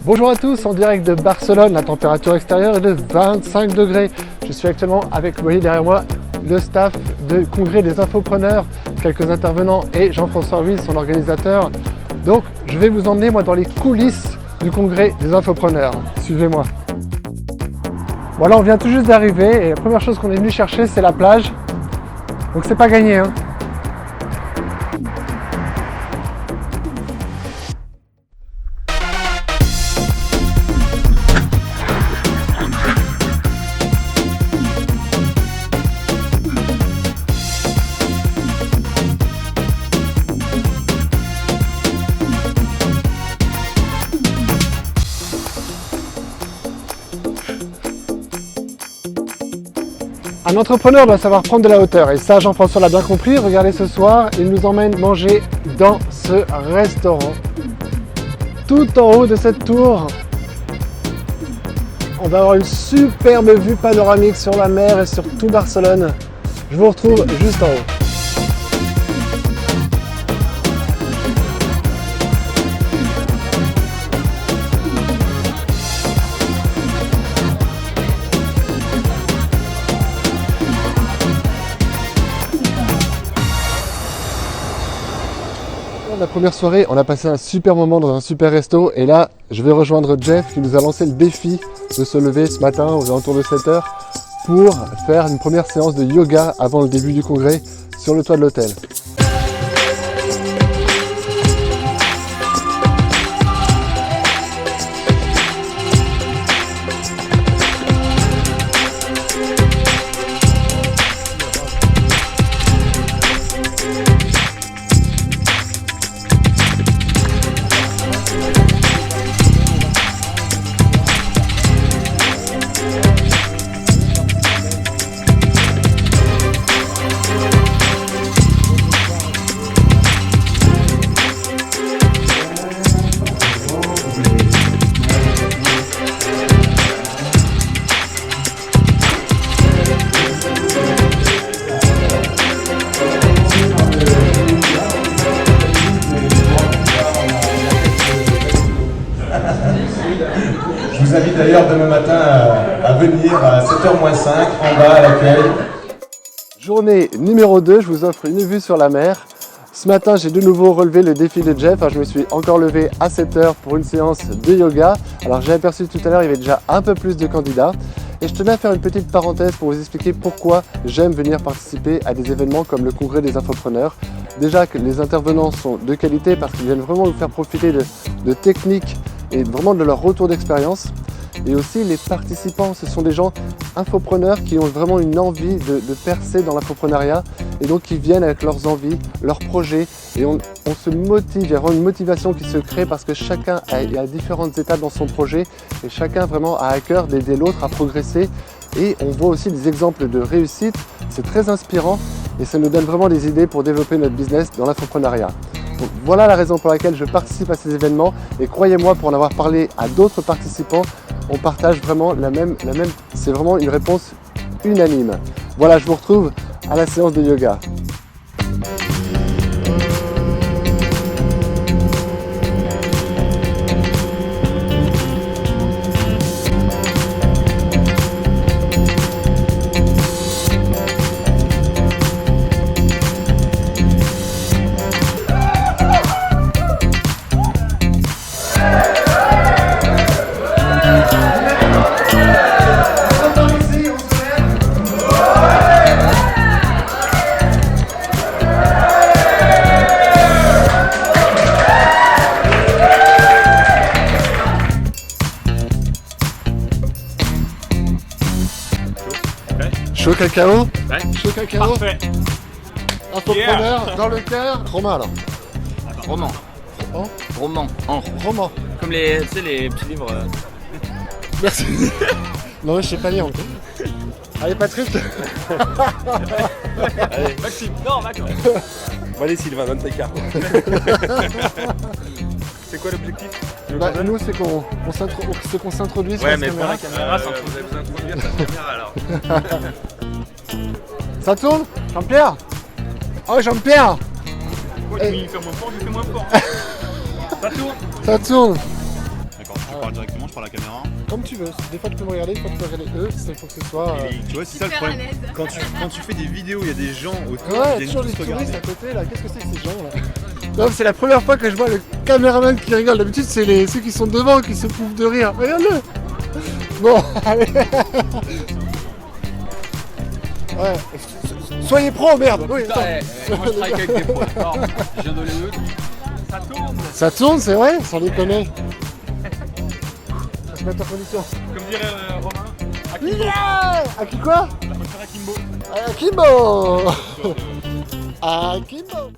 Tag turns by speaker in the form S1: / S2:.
S1: Bonjour à tous, en direct de Barcelone, la température extérieure est de 25 degrés. Je suis actuellement avec, vous voyez derrière moi, le staff du congrès des infopreneurs, quelques intervenants et Jean-François Ruiz, son organisateur. Donc je vais vous emmener moi dans les coulisses du congrès des infopreneurs. Suivez-moi. Voilà, on vient tout juste d'arriver et la première chose qu'on est venu chercher c'est la plage. Donc c'est pas gagné hein. Un entrepreneur doit savoir prendre de la hauteur et ça Jean-François l'a bien compris. Regardez ce soir, il nous emmène manger dans ce restaurant. Tout en haut de cette tour, on va avoir une superbe vue panoramique sur la mer et sur tout Barcelone. Je vous retrouve juste en haut. La première soirée, on a passé un super moment dans un super resto et là, je vais rejoindre Jeff qui nous a lancé le défi de se lever ce matin aux alentours de 7 h pour faire une première séance de yoga avant le début du congrès sur le toit de l'hôtel.
S2: Je vous invite d'ailleurs demain matin à venir à 7h-5 en bas à l'accueil.
S1: Journée numéro 2, je vous offre une vue sur la mer. Ce matin, j'ai de nouveau relevé le défi de Jeff. Je me suis encore levé à 7 h pour une séance de yoga. Alors j'ai aperçu tout à l'heure, il y avait déjà un peu plus de candidats. Et je tenais à faire une petite parenthèse pour vous expliquer pourquoi j'aime venir participer à des événements comme le congrès des infopreneurs. Déjà que les intervenants sont de qualité parce qu'ils viennent vraiment nous faire profiter de techniques et vraiment de leur retour d'expérience. Et aussi les participants, ce sont des gens infopreneurs qui ont vraiment une envie de percer dans l'infoprenariat et donc qui viennent avec leurs envies, leurs projets et on se motive, il y a vraiment une motivation qui se crée parce que chacun a différentes étapes dans son projet et chacun vraiment a à cœur d'aider l'autre à progresser et on voit aussi des exemples de réussite, c'est très inspirant et ça nous donne vraiment des idées pour développer notre business dans l'infoprenariat. Donc voilà la raison pour laquelle je participe à ces événements et croyez-moi, pour en avoir parlé à d'autres participants, on partage vraiment la même, c'est vraiment une réponse unanime. Voilà, je vous retrouve à la séance de yoga. Chaud cacao?
S3: Ouais.
S1: Chaud cacao?
S3: Parfait.
S1: Infopreneur dans le cœur. Romain alors.
S3: Roman.
S1: Oh.
S3: Roman.
S1: Roman.
S3: Comme les, tu sais, les petits livres.
S1: Merci. Non, je sais pas lire encore. Allez Patrick.
S3: Allez. Maxime. Non, Max.
S4: Bon allez Sylvain, donne tes cartes. C'est quoi l'objectif?
S1: Nous c'est qu'on s'introduise.
S4: Ouais, mais
S1: pour
S4: la caméra, sans vous introduire la caméra alors.
S1: Ça tourne? Jean-Pierre? Oh Jean-Pierre!
S3: Moi, tu fais moins fort, je fais moins fort. Ça tourne.
S1: Ça tourne.
S5: D'accord, tu parles directement, je parle à la caméra.
S1: Comme tu veux. Des fois tu peux me regarder, des fois tu peux regarder eux. Il faut que ce soit.
S5: Tu vois, c'est ça le
S6: Super à
S5: problème.
S6: l'aise.
S5: Quand tu fais des vidéos, il y a des gens autour
S1: Ouais,
S5: qui viennent
S1: toujours
S5: tous
S1: les
S5: regarder.
S1: touristes à côté là. Qu'est-ce que c'est que ces gens là? Non, c'est la première fois que je vois le caméraman qui rigole. D'habitude, c'est ceux qui sont devant qui se pouffent de rire. Regarde-le. Bon, allez. Ouais. Soyez pro, merde. Oui, attends.
S3: Moi je travaille avec des pros. Alors, je viens de l'EE. Ça tourne.
S1: Ça tourne, c'est vrai? Sans déconner. On va se mettre en condition.
S3: Comme dirait Romain.
S1: Yeah! Aki quoi?
S3: Akimbo.
S1: Akimbo. Akimbo.